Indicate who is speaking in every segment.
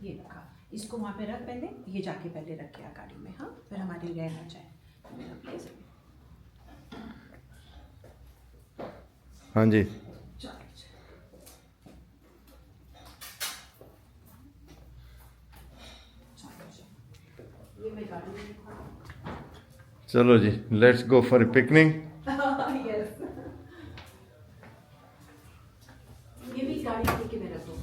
Speaker 1: ये रखा, इसको वहाँ पे रख, पहले ये जाके पहले रख गया गाड़ी में। हाँ, फिर हमारी रह ना जाए मेरा प्लीज।
Speaker 2: हाँ जी,
Speaker 1: ये मैं गाड़ी में रखा।
Speaker 2: चलो जी, let's go for picnic.
Speaker 1: Yes, ये भी गाड़ी लेके मैं रख दूँ।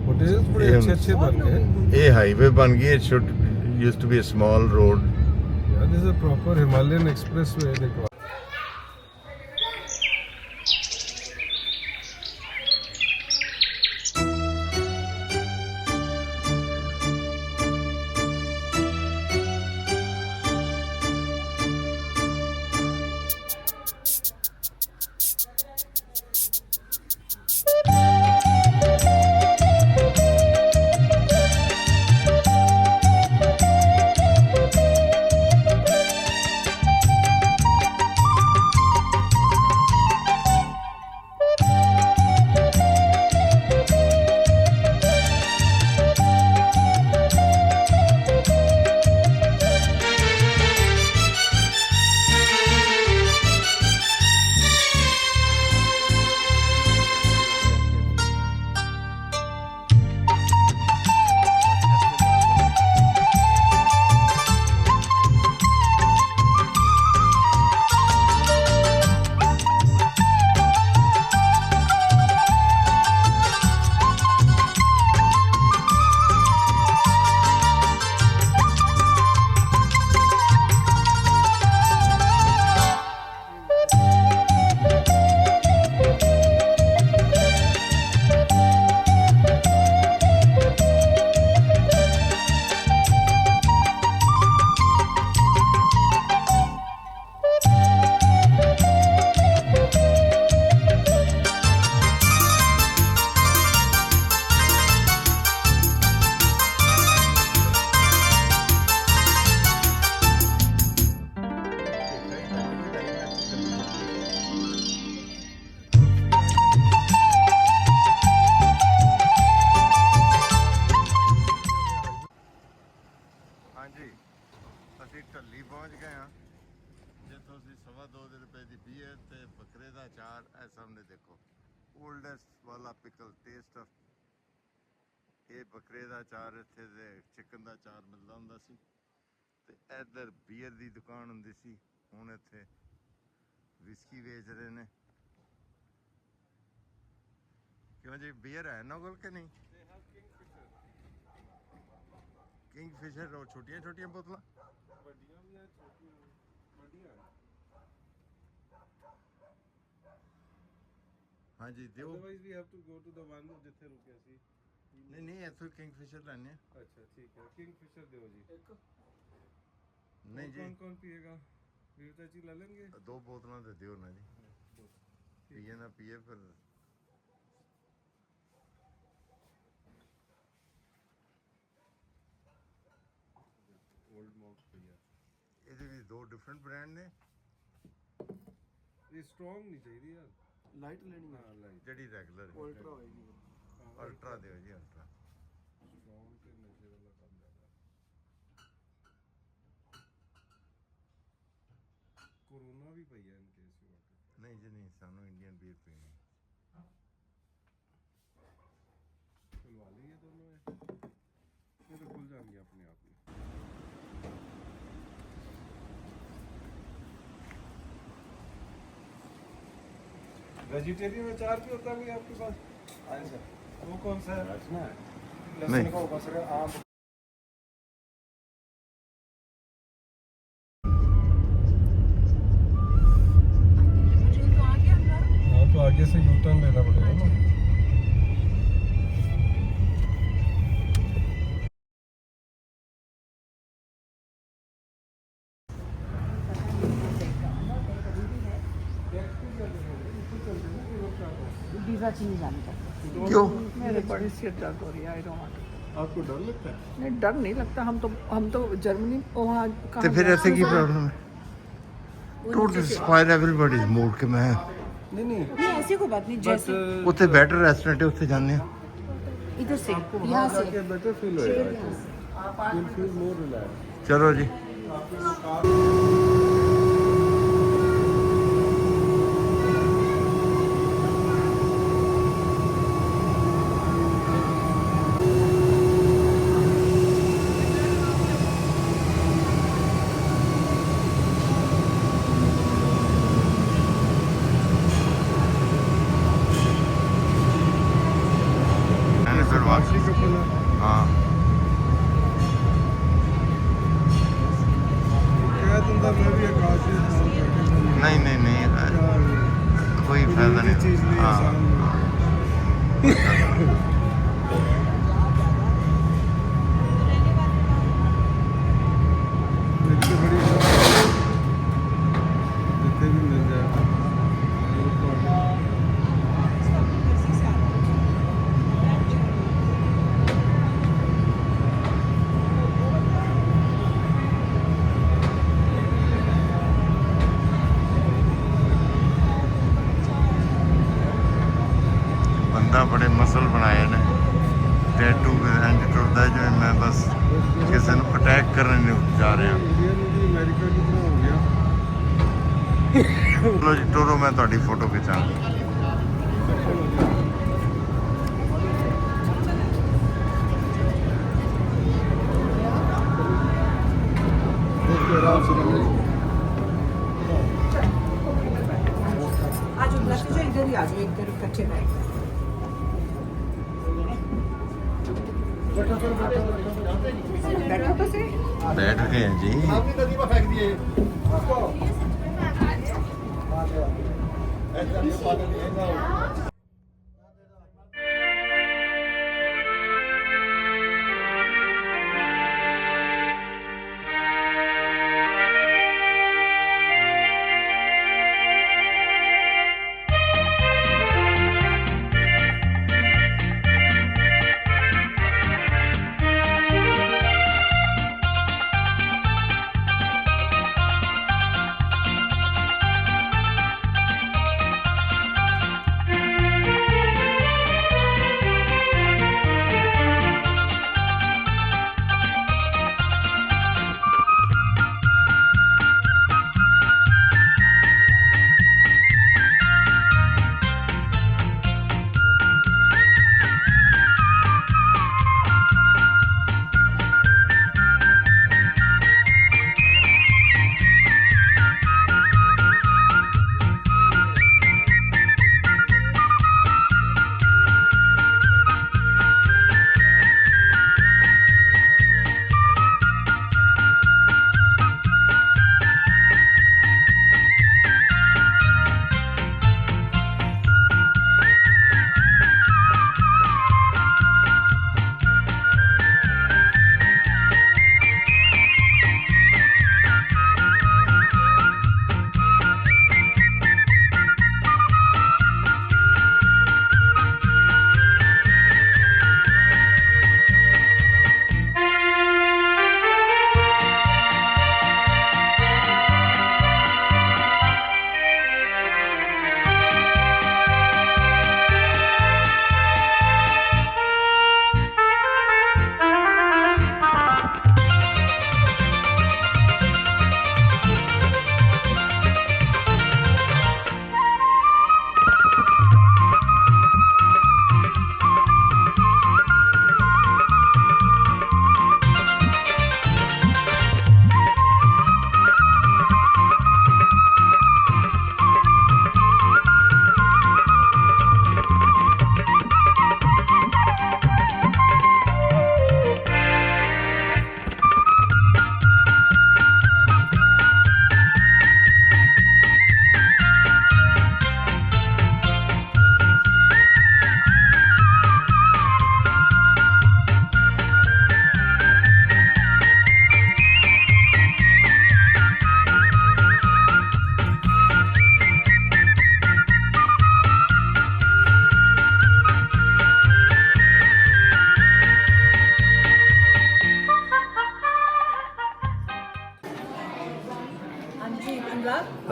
Speaker 3: होटल्स बड़े अच्छे अच्छे बन गए।
Speaker 2: ये हाईवे बन गई। It should used to be a small road.
Speaker 3: यार this is a proper Himalayan expressway. देखो
Speaker 2: हाँ जी, ਅਸੀਂ ਢੱਲੀ ਪਹੁੰਚ ਗਏ ਹਾਂ, ਜਿੱਥੋਂ ਅਸੀਂ 2.5 ਰੁਪਏ ਦੀ ਬੀਅਰ ਤੇ ਬੱਕਰੇ ਦਾ ਅਚਾਰ। ਇਹ ਸਾਹਮਣੇ ਦੇਖੋ, ਓਲਡੈਸਟ ਵਾਲਾ ਪਿਕਲ ਟੇਸਟ ਆਫ। ਇਹ ਬੱਕਰੇ ਦਾ ਅਚਾਰ, ਇੱਥੇ ਦੇ ਚਿਕਨ ਦਾ ਅਚਾਰ ਮਿਲਦਾ ਹੁੰਦਾ ਸੀ, ਤੇ ਇੱਧਰ ਬੀਅਰ ਦੀ ਦੁਕਾਨ ਹੁੰਦੀ ਸੀ। ਹੁਣ ਇੱਥੇ ਵਿਸਕੀ ਵੇਚ ਰਹੇ ਨੇ। ਕਿਉਂ ਜੀ, ਬੀਅਰ ਹੈ ਇਹਨਾਂ ਕੋਲ ਕਿ ਨਹੀਂ? किंगफिशर और छोटियां छोटियां बोतल
Speaker 3: ਵੱਡੀਆਂ ਵੀ ਆ ਛੋਟੀਆਂ ਵੱਡੀਆਂ।
Speaker 2: हाँ जी दियो।
Speaker 3: Otherwise we have to go to the one ਜਿੱਥੇ ਰੁਕਿਆ ਸੀ।
Speaker 2: नहीं नहीं, ਇੱਥੋਂ किंगफिशर ਲੈਣੇ ਆ।
Speaker 3: ਅੱਛਾ ਠੀਕ ਹੈ, ਕਿੰਗਫਿਸ਼ਰ ਦਿਓ ਜੀ ਇੱਕ।
Speaker 2: नहीं जी,
Speaker 3: ਕੌਣ ਕੌਣ ਪੀਏਗਾ? ਵੀਰ ਚਾਚੀ ਲੈ ਲੈਣਗੇ।
Speaker 2: 2 ਬੋਤਲਾਂ ਦੇ ਦਿਓ ਨਾ ਜੀ, ਪੀਏ ਨਾ ਪੀਏ ਫਿਰ।
Speaker 3: ओल्ड मॉक भैया,
Speaker 2: ਇਹਦੇ ਵੀ 2 ਡਿਫਰੈਂਟ ਬ੍ਰਾਂਡ ਨੇ।
Speaker 3: ये स्ट्रॉन्ग नहीं चाहिए यार,
Speaker 4: लाइट लेनी है।
Speaker 3: हाँ लाइट
Speaker 2: ਜਿਹੜੀ ਰੈਗੂਲਰ ਹੈ।
Speaker 4: अल्ट्रा होएगी।
Speaker 2: ਅਲਟਰਾ ਦਿਓ ਜੀ, ਅਲਟਰਾ।
Speaker 3: स्ट्रॉन्ग के नशे वाला काम ज्यादा। कोरोना भी पई है इनके इस वाके।
Speaker 2: ਨਹੀਂ ਜੀ ਨਹੀਂ, ਸਾਨੂੰ ਇੰਡੀਅਨ ਬੀਅਰ ਪੀਣੀ।
Speaker 3: खुलवा ली ये दोनों है, ये तो खुल जाएंगे अपने आप ही। वेजिटेरियन अचार भी होता है कोई आपके पास? हाँ सर। वो कौन सा है? लहसुन का होगा सर, आम। हाँ तो आगे से यू टर्न लेना पड़ेगा ना।
Speaker 4: वीजा चीज जाने का।
Speaker 2: क्यों?
Speaker 4: मेरे बड़ी सिर दर्द हो रही है, आई डोंट वांट।
Speaker 3: आपको डर लगता है?
Speaker 4: नहीं, डर नहीं लगता। हम तो जर्मनी वहाँ
Speaker 2: तो फिर ऐसे की प्रॉब्लम है? टोटल स्पायर एवरीबॉडी मूड के मैं
Speaker 3: नहीं नहीं
Speaker 4: नहीं, ऐसी कोई बात नहीं। जैसे
Speaker 2: ਉੱਥੇ ਬੈਟਰ ਰੈਸਟੋਰੈਂਟ ਹੈ ਉੱਥੇ ਜਾਂਦੇ ਆ।
Speaker 4: इधर से यहाँ से
Speaker 3: जाके बेटर फील होएगा, you'll feel more relaxed।
Speaker 2: ਚਲੋ ਜੀ। मैंने फिर वापसी हाँ
Speaker 3: कह दूंगा मैं भी आकाश से फोन करके
Speaker 2: नहीं नहीं नहीं कोई फायदा नहीं।
Speaker 3: चीज नहीं
Speaker 2: हाँ
Speaker 3: आसान मेरी तो बड़ी जितने भी मिल जाए
Speaker 2: ਬੰਦਾ ਬੜੇ ਮਸਲ ਬਣਾਏ ਨੇ ਟੈਟੂ ਇੰਜ ਟੁਰਦਾ ਜਿਵੇਂ ਮੈਂ ਬਸ ਕਿਸੇ ਨੂੰ ਅਟੈਕ ਕਰਨ ਨੂੰ ਜਾ ਰਿਹਾ।
Speaker 3: इंडिया में भी अमेरिका की तरह हो गया।
Speaker 2: ਚਲੋ ਜੀ ਟੋਰੋ ਮੈਂ ਤੁਹਾਡੀ ਫੋਟੋ ਖਿਚਾਂ।
Speaker 1: आज उधर से जो इधर ही आ जाओ, इधर इकट्ठे बैठ जाओ। बैठो तो सही।
Speaker 2: ਬੈਠ ਗਏ ਜੀ।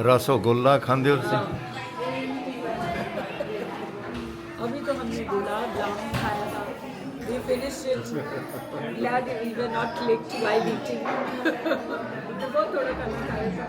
Speaker 2: रसगुल्ला खाते हो तुसीं?
Speaker 4: अभी तो हमने गुलाब जामुन खाया था. We finished it. Glad we were not licked while eating. तो वो थोड़ा कम खाया था.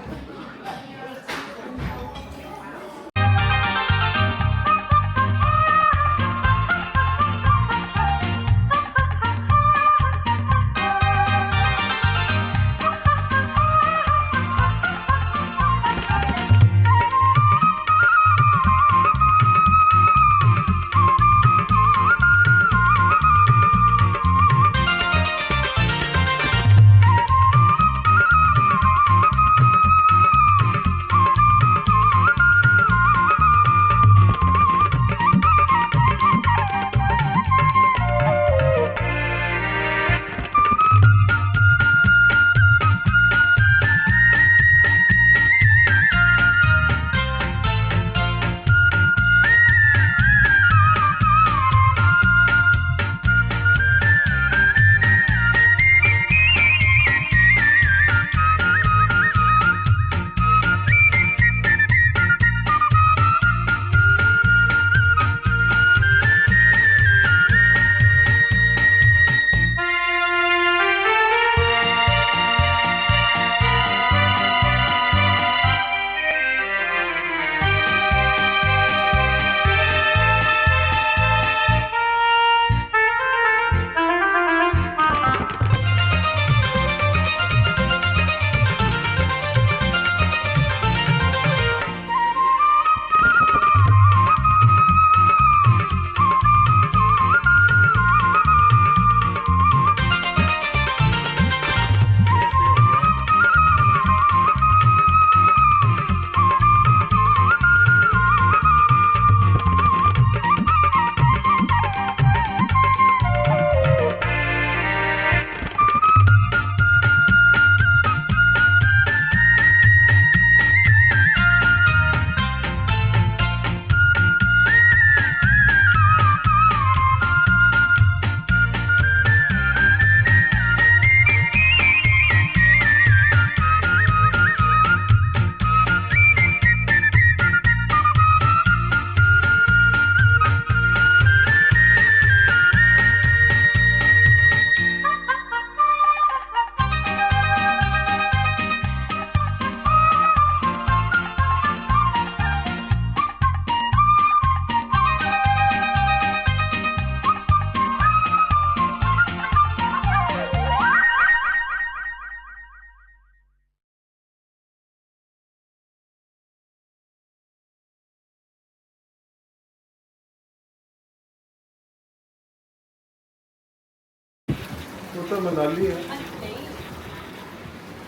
Speaker 3: वो तो मनाली है.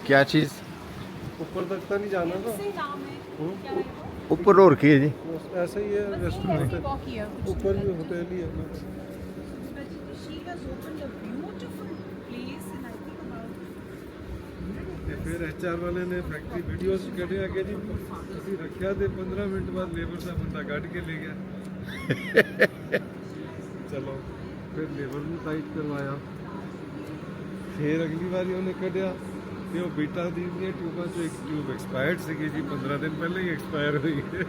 Speaker 2: क्या चीज़?
Speaker 3: ऊपर तक तो नहीं जाना था.
Speaker 2: ऊपर और की है जी?
Speaker 3: बस ऐसा ही है रेस्टोरेंट. ऊपर भी होटल ही है. ਤੇ ਫਿਰ HR ਵਾਲੇ ਨੇ ਫੈਕਟਰੀ ਵੀਡੀਓਜ਼ ਕੱਢਿਆ ਕਿ ਜੀ ਅਸੀਂ ਰੱਖਿਆ ਤੇ 15 ਮਿੰਟ ਬਾਅਦ ਲੇਬਰ ਦਾ ਬੰਦਾ ਕੱਢ ਕੇ ਲੈ ਗਿਆ. ਚਲੋ ਫਿਰ ਲੇਬਰ ਨੂੰ ਟਾਈਟ ਕਰਵਾਇਆ. ਫਿਰ ਅਗਲੀ ਵਾਰੀ ਉਹਨੇ ਕੱਢਿਆ ਤੇ ਉਹ ਬੀਟਾ ਦੀ ਦੀਆਂ ਟਿਊਬਾਂ ਚੋਂ ਇੱਕ ਟਿਊਬ ਐਕਸਪਾਇਰਡ ਸੀਗੀ ਜੀ. 15 ਦਿਨ ਪਹਿਲਾਂ ਹੀ ਐਕਸਪਾਇਰ ਹੋਈ ਹੈ.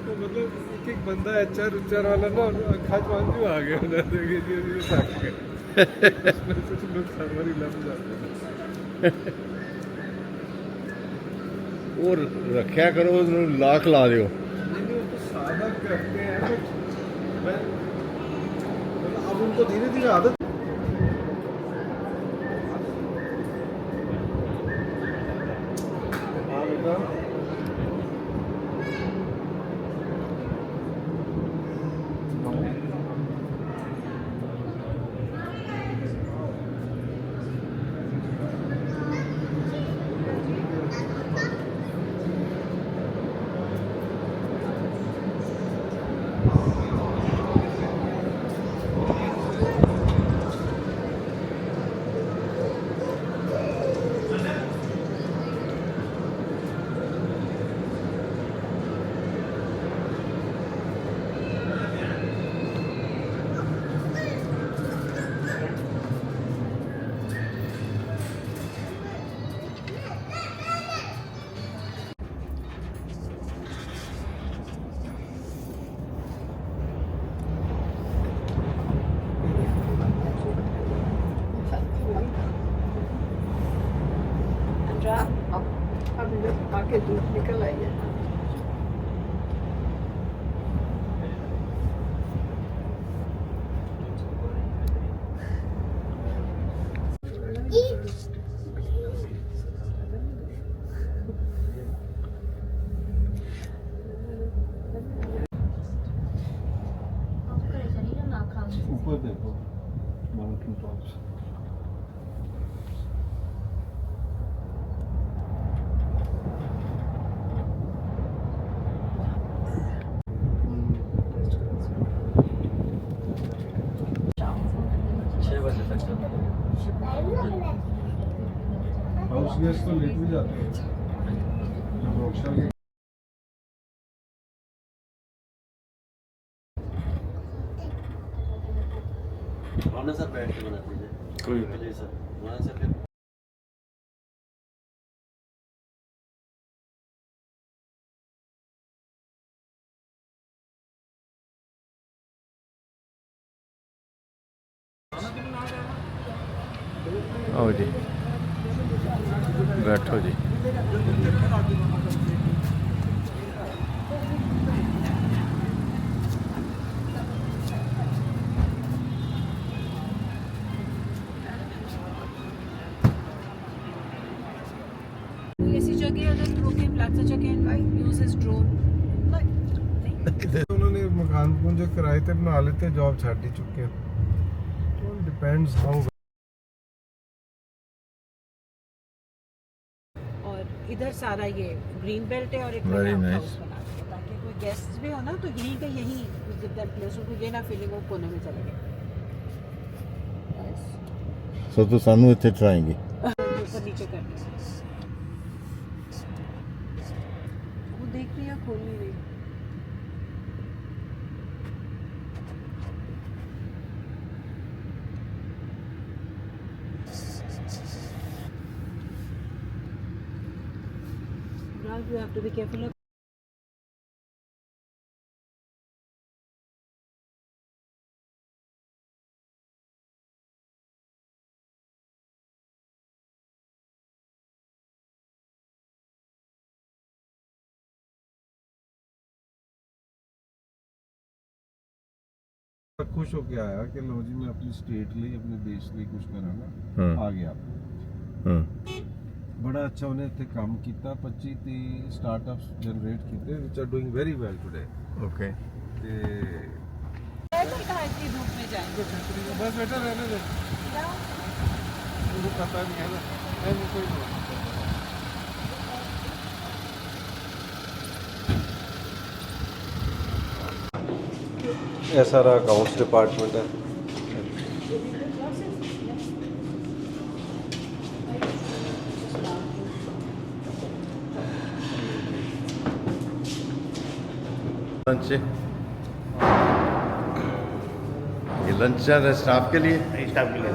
Speaker 3: तो मतलब एक एक बंदा HR वाला ना अखा चांजू आ गया उधर देखे जी ये थक गए. उसमें कुछ लोग सर्वर ही लग जाते हैं.
Speaker 2: और रखा करो लाख ला दियो.
Speaker 3: नहीं उसको सादा करते हैं मैं मतलब अब उनको धीरे धीरे आदत. हाँ बेटा
Speaker 4: के धूप निकल आई है।
Speaker 3: ऊपर देखो माउंटेन टॉप्स। हाउस गेस्ट तो लेट भी जाते हैं जब रोक्षा के
Speaker 5: वहाँ सर बैठ के बना दीजिए
Speaker 3: कोई
Speaker 5: पहले सर वहाँ से फिर
Speaker 3: आओ जी बैठो जी।
Speaker 1: ऐसी जगह अगर रोके प्लाजा जगह यूज हिज ड्रोन
Speaker 3: उन्होंने मकान जो किराए पे बना लेते जॉब छੱਡ ही चुके हैं। तो डिपेंड्स हाउ।
Speaker 1: और इधर सारा ये ग्रीन बेल्ट है और एक
Speaker 3: Very
Speaker 1: बड़ा
Speaker 3: nice.
Speaker 1: हाउस बना दिया ताकि कोई गेस्ट भी हो ना तो यहीं का यहीं दैट प्लेस उनको ये ना फीलिंग वो कोने में चले गए।
Speaker 2: ਸੋ ਤੂੰ ਸਾਨੂੰ ਇੱਥੇ ਟਰਾਏਂਗੇ
Speaker 1: ऊपर नीचे करने से वो देख रही है खोल नहीं रही। Now you have to be careful of
Speaker 3: खुश होके आया कि लो जी मैं अपनी स्टेट ਲਈ अपने देश ਲਈ ਕੁਝ ਕਰਾਂਗਾ।
Speaker 2: ਹਾਂ।
Speaker 3: ਆ ਗਿਆ
Speaker 2: ਹਾਂ
Speaker 3: ਬੜਾ ਅੱਛਾ ਉਹਨੇ ਇੱਥੇ ਕੰਮ ਕੀਤਾ 25 30 ਸਟਾਰਟਅਪਸ ਜਨਰੇਟ ਕੀਤੇ which are doing very well today.
Speaker 2: Okay
Speaker 3: ਤੇ
Speaker 1: इतनी धूप में जाएंगे।
Speaker 3: बस बेटा रहने दे मुझे पता नहीं है ना मैं कोई ये सारा अकाउंट्स डिपार्टमेंट है।
Speaker 2: लंच ये लंच है स्टाफ के लिए
Speaker 5: स्टाफ के लिए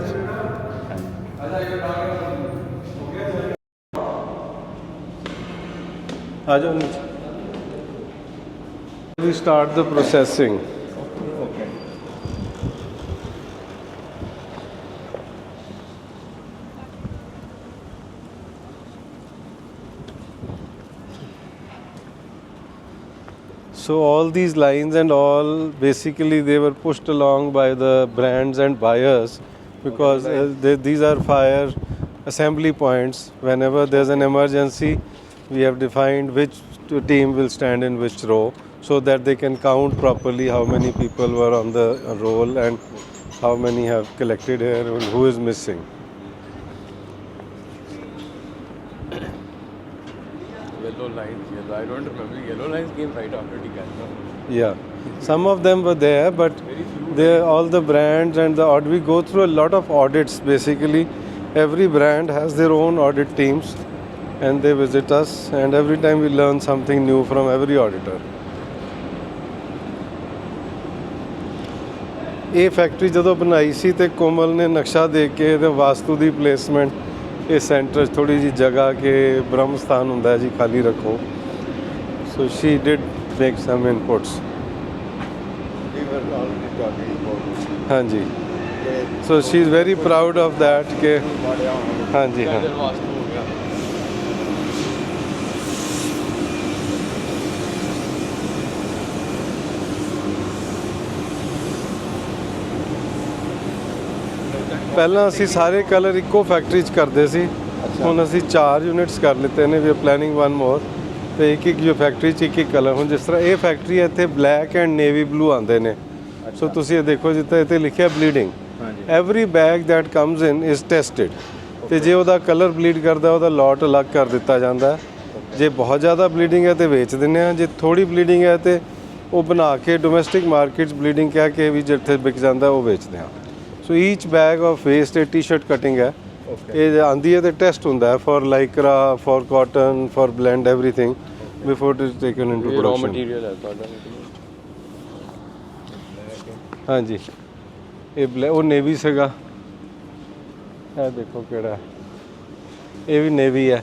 Speaker 3: आ जाओ नीचे। We start the processing. So all these lines and all basically they were pushed along by the brands and buyers because these are fire assembly points. Whenever there's an emergency, we have defined which team will stand in which row so that they can count properly how many people were on the roll and how many have collected here and who is missing.
Speaker 6: Yellow lines, I don't remember. Yellow lines came right after Decathlon.
Speaker 3: Yeah, some of them were there, but they all the brands and the we go through a lot of audits. Basically, every brand has their own audit teams, and they visit us. And every time we learn something new from every auditor. ਇਹ factory ਜਦੋਂ ਬਣਾਈ ਸੀ ਤੇ ਕੋਮਲ ਨੇ ਨਕਸ਼ਾ ਦੇਖ ਕੇ ਇਹਦੇ ਵਾਸਤੂ ਦੀ placement ਇਹ centre 'ਚ ਥੋੜੀ ਜੀ ਜਗ੍ਹਾ ਕਿ ਬ੍ਰਹਮ ਸਥਾਨ ਹੁੰਦਾ ਹੈ ਜੀ ਖਾਲੀ ਰੱਖੋ so she did make some inputs ਹਾਂਜੀ so she is very proud of that ਕਿ ਹਾਂਜੀ ਹਾਂ
Speaker 6: वास्तु हो गया
Speaker 3: ਪਹਿਲਾਂ ਅਸੀਂ ਸਾਰੇ ਕਲਰ ਇੱਕੋ ਫੈਕਟਰੀ 'ਚ ਕਰਦੇ ਸੀ, ਹੁਣ ਅਸੀਂ 4 ਯੂਨਿਟਸ ਕਰ ਲਿੱਤੇ ਨੇ, ਵੀ ਆਰ ਪਲੈਨਿੰਗ 1 ਮੋਰ, ਤੇ ਇੱਕ ਜੋ ਫੈਕਟਰੀ 'ਚ ਇੱਕ ਕਲਰ। ਹੁਣ ਜਿਸ ਤਰ੍ਹਾਂ ਇਹ ਫੈਕਟਰੀ ਹੈ, ਇੱਥੇ ਬਲੈਕ ਐਂਡ ਨੇਵੀ ਬਲੂ ਆਉਂਦੇ ਨੇ। ਸੋ ਤੁਸੀਂ ਇਹ ਦੇਖੋ ਜਿੱਥੇ ਇੱਥੇ ਲਿਖਿਆ bleeding, every bag that comes in is tested, ਤੇ ਜੇ ਉਹਦਾ ਕਲਰ ਬਲੀਡ ਕਰਦਾ ਉਹਦਾ ਲੋਟ ਅਲੱਗ ਕਰ ਦਿੱਤਾ ਜਾਂਦਾ। ਜੇ ਬਹੁਤ ਜ਼ਿਆਦਾ ਬਲੀਡਿੰਗ ਹੈ ਤੇ ਵੇਚ ਦਿੰਦੇ ਆ, ਜੇ ਥੋੜੀ ਬਲੀਡਿੰਗ ਹੈ ਤੇ ਉਹ ਬਣਾ ਕੇ ਡੋਮੈਸਟਿਕ ਮਾਰਕੀਟ 'ਚ ਬਲੀਡਿੰਗ ਕਹਿ ਕੇ ਵੀ ਜਿੱਥੇ ਵਿਕ ਜਾਂਦਾ ਉਹ ਵੇਚਦੇ ਆ। ਸੋ ਈਚ ਬੈਗ ਆਫ ਵੇਸਟ ਇਹ ਟੀ-ਸ਼ਰਟ ਕਟਿੰਗ ਹੈ, ਇਹ ਆਂਦੀ ਹੈ ਤੇ ਟੈਸਟ ਹੁੰਦਾ ਹੈ for Lycra, for cotton, for blend everything before it is taken into
Speaker 6: ये रॉ
Speaker 3: ਪ੍ਰੋਡਕਸ਼ਨ।
Speaker 6: मटेरियल है ਤੁਹਾਡਾ।
Speaker 3: ਹਾਂਜੀ ਇਹ ਉਹ ਨੇਵੀ ਸੀਗਾ, ਇਹ ਦੇਖੋ ਕਿਹੜਾ, ਇਹ ਵੀ ਨੇਵੀ ਹੈ।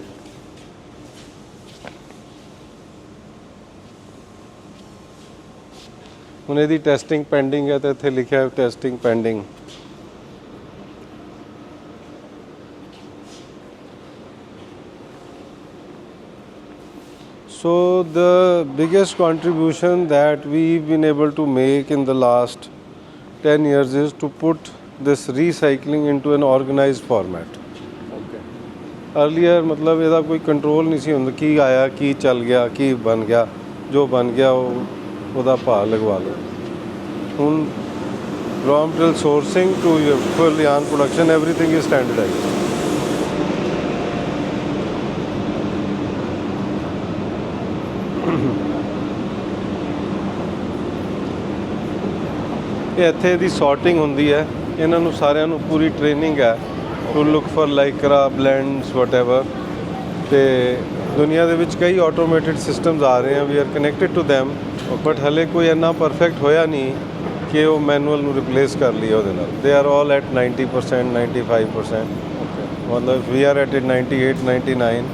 Speaker 3: ਹੁਣ ਇਹਦੀ ਟੈਸਟਿੰਗ ਪੈਂਡਿੰਗ ਹੈ ਤੇ ਇੱਥੇ ਲਿਖਿਆ testing pending. So the biggest contribution that we've been able to make in the last 10 years is to put this recycling into an organized format. Earlier मतलब ਇਹਦਾ ਕੋਈ ਕੰਟਰੋਲ ਨਹੀਂ ਸੀ ਹੁੰਦਾ, ਕੀ ਆਇਆ ਕੀ ਚੱਲ ਗਿਆ ਕੀ ਬਣ ਗਿਆ, ਜੋ ਬਣ ਗਿਆ ਉਹਦਾ ਭਾਅ ਲਗਵਾ ਲਓ। ਹੁਣ raw material sourcing to your full yarn production, everything is standardized. ਇਹ ਇੱਥੇ ਦੀ ਸੌਰਟਿੰਗ ਹੁੰਦੀ ਹੈ, ਇਹਨਾਂ ਨੂੰ ਸਾਰਿਆਂ ਨੂੰ ਪੂਰੀ ਟ੍ਰੇਨਿੰਗ ਹੈ to look for Lycra, blends, whatever. ਤੇ ਦੁਨੀਆ ਦੇ ਵਿੱਚ ਕਈ ਆਟੋਮੇਟਿਡ ਸਿਸਟਮਸ ਆ ਰਹੇ ਆ, we are connected to them, but ਹਲੇ ਕੋਈ ਇੰਨਾ ਪਰਫੈਕਟ ਹੋਇਆ ਨਹੀਂ ਕਿ ਉਹ ਮੈਨੂਅਲ ਨੂੰ ਰਿਪਲੇਸ ਕਰ ਲਈਏ ਉਹਦੇ ਨਾਲ। ਦੇ ਆਰ ਆਲ ਐਟ 90%, 95%, ਮਤਲਬ ਵੀ R at 98, 99.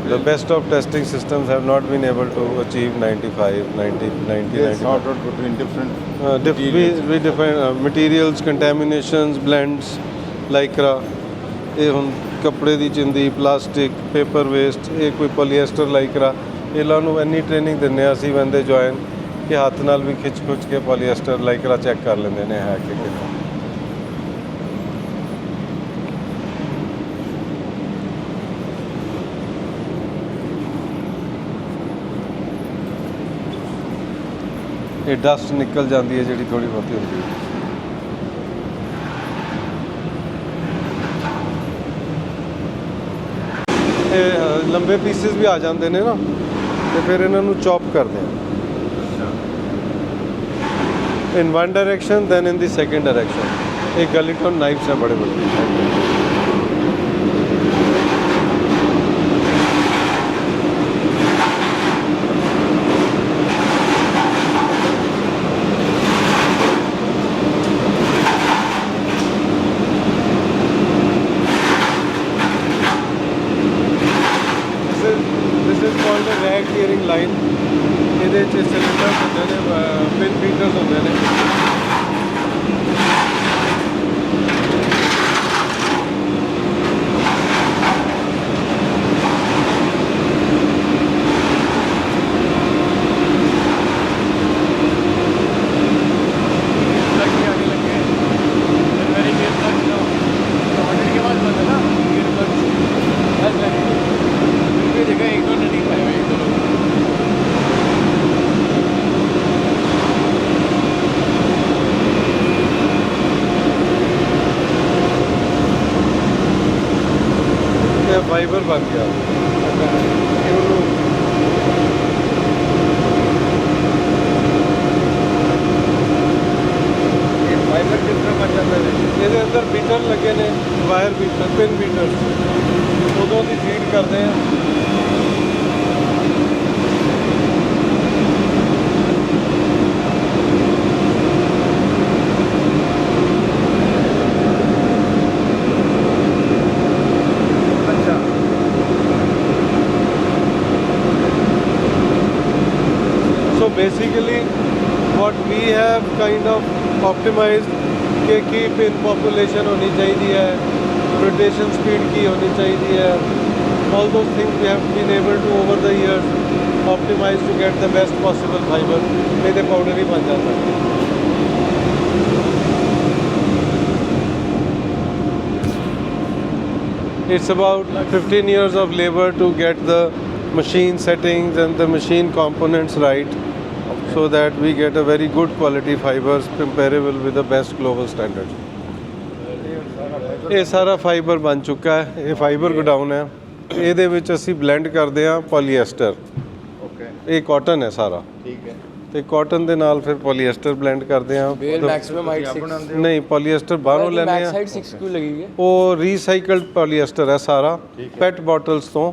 Speaker 3: The best of testing systems have not been able to achieve 95, 90, 90, 95.
Speaker 2: Sorted between different
Speaker 3: We define materials, contaminations, blends, lycra, ਇਹ ਹੁਣ ਕੱਪੜੇ ਦੀ ਚਿੰਦੀ, ਪਲਾਸਟਿਕ, ਪੇਪਰ ਵੇਸਟ, ਇਹ ਕੋਈ ਪੋਲੀਐਸਟਰ ਲਾਈਕਰਾ, ਇਹਨਾਂ ਨੂੰ ਇੰਨੀ ਟ੍ਰੇਨਿੰਗ ਦਿੰਦੇ ਹਾਂ ਅਸੀਂ ਬੰਦੇ ਜੁਆਇਨ ਕਿ ਹੱਥ ਨਾਲ ਵੀ ਖਿੱਚ ਕੇ ਪੋਲੀਐਸਟਰ ਲਾਈਕਰਾ ਚੈੱਕ ਕਰ ਲੈਂਦੇ ਨੇ ਹੈ ਕਿ ਕਿੱਦਾਂ। ਇਹ ਡਸਟ ਨਿਕਲ ਜਾਂਦੀ ਹੈ ਜਿਹੜੀ ਥੋੜੀ ਬਹੁਤੀ ਹੁੰਦੀ ਹੈ। ਇਹ ਲੰਬੇ ਪੀਸਿਸ ਵੀ ਆ ਜਾਂਦੇ ਨੇ ਨਾ, ਤੇ ਫਿਰ ਇਹਨਾਂ ਨੂੰ ਚੌਪ ਕਰਦੇ ਆ। in one direction, then in the second direction. एक गलीटन नाइफ्स हैं बड़े बड़े। This is called a rag gearing line. ਇਹਦੇ 'ਚ ਸਿਲੰਡਰ ਹੁੰਦੇ ਨੇ, ਪਿਨ ਫੀਡਰਸ ਹੁੰਦੇ ਨੇ। फाइबर बन गया। फाइबर किस तरह बन जाता है? ये अंदर बीटर लगे ने, वायर बीटर, पिन बीटर, उदों की फीड करते हैं। Basically what we have kind of optimized कि keep in population होनी चाहिए है, rotation speed की होनी चाहिए है, all those things we have been able to over the years optimize to get the best possible fiber। नहीं तो पाउडर ही बन जाता है। It's about 15 years of labor to get the machine settings and the machine components right, so that we get a very good quality fibers comparable with the best global standards. ਇਹ ਸਾਰਾ fibre ਬਣ ਚੁੱਕਾ ਹੈ, ਇਹ fibre godown ਹੈ। ਇਹਦੇ ਵਿੱਚ ਅਸੀਂ ਬਲੈਂਡ ਕਰਦੇ ਹਾਂ ਪੋਲੀਐਸਟਰ।
Speaker 2: ਓਕੇ
Speaker 3: ਇਹ ਕਾਟਨ ਹੈ ਸਾਰਾ,
Speaker 2: ਠੀਕ ਹੈ।
Speaker 3: ਤੇ ਕਾਟਨ ਦੇ ਨਾਲ ਫਿਰ ਪੋਲੀਐਸਟਰ ਬਲੈਂਡ ਕਰਦੇ ਹਾਂ।
Speaker 6: बेल मैक्सिमम हाइट 6
Speaker 3: ਨਹੀਂ, ਪੋਲੀਐਸਟਰ ਬਾਹਰੋਂ ਲੈਂਦੇ
Speaker 6: मैक्स
Speaker 3: ਆ।
Speaker 6: हाइट 6 क्यों लगेगी?
Speaker 3: ਉਹ ਰੀਸਾਈਕਲਡ ਪੋਲੀਐਸਟਰ ਹੈ ਸਾਰਾ, ਪੈਟ ਬੋਟਲਸ ਤੋਂ।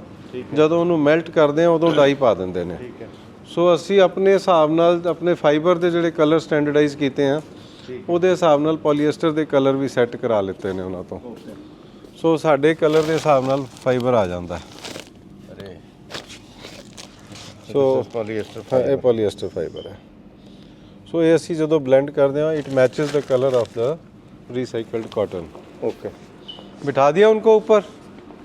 Speaker 3: ਜਦੋਂ ਉਹਨੂੰ ਮੈਲਟ ਕਰਦੇ ਆ ਉਦੋਂ ਡਾਈ ਪਾ ਦਿੰਦੇ ਨੇ।
Speaker 2: ਠੀਕ ਹੈ।
Speaker 3: ਸੋ ਅਸੀਂ ਆਪਣੇ ਹਿਸਾਬ ਨਾਲ ਆਪਣੇ ਫਾਈਬਰ ਦੇ ਜਿਹੜੇ ਕਲਰ ਸਟੈਂਡਰਡਾਈਜ਼ ਕੀਤੇ ਆ, ਉਹਦੇ ਹਿਸਾਬ ਨਾਲ ਪੋਲੀਐਸਟਰ ਦੇ ਕਲਰ ਵੀ ਸੈੱਟ ਕਰਾ ਲਿੱਤੇ ਨੇ ਉਹਨਾਂ ਤੋਂ। ਸੋ ਸਾਡੇ ਕਲਰ ਦੇ ਹਿਸਾਬ ਨਾਲ ਫਾਈਬਰ ਆ ਜਾਂਦਾ ਹੈ।
Speaker 6: अरे
Speaker 3: ਸੋ
Speaker 2: ਪੋਲੀਐਸਟਰ
Speaker 3: ਇਹ ਪੋਲੀਐਸਟਰ ਫਾਈਬਰ ਹੈ। ਸੋ ਇਹ ਅਸੀਂ ਜਦੋਂ ਬਲੈਂਡ ਕਰਦੇ ਹਾਂ, it matches the colour of the recycled cotton.
Speaker 2: Okay.
Speaker 3: बिठा दिया उनको ऊपर?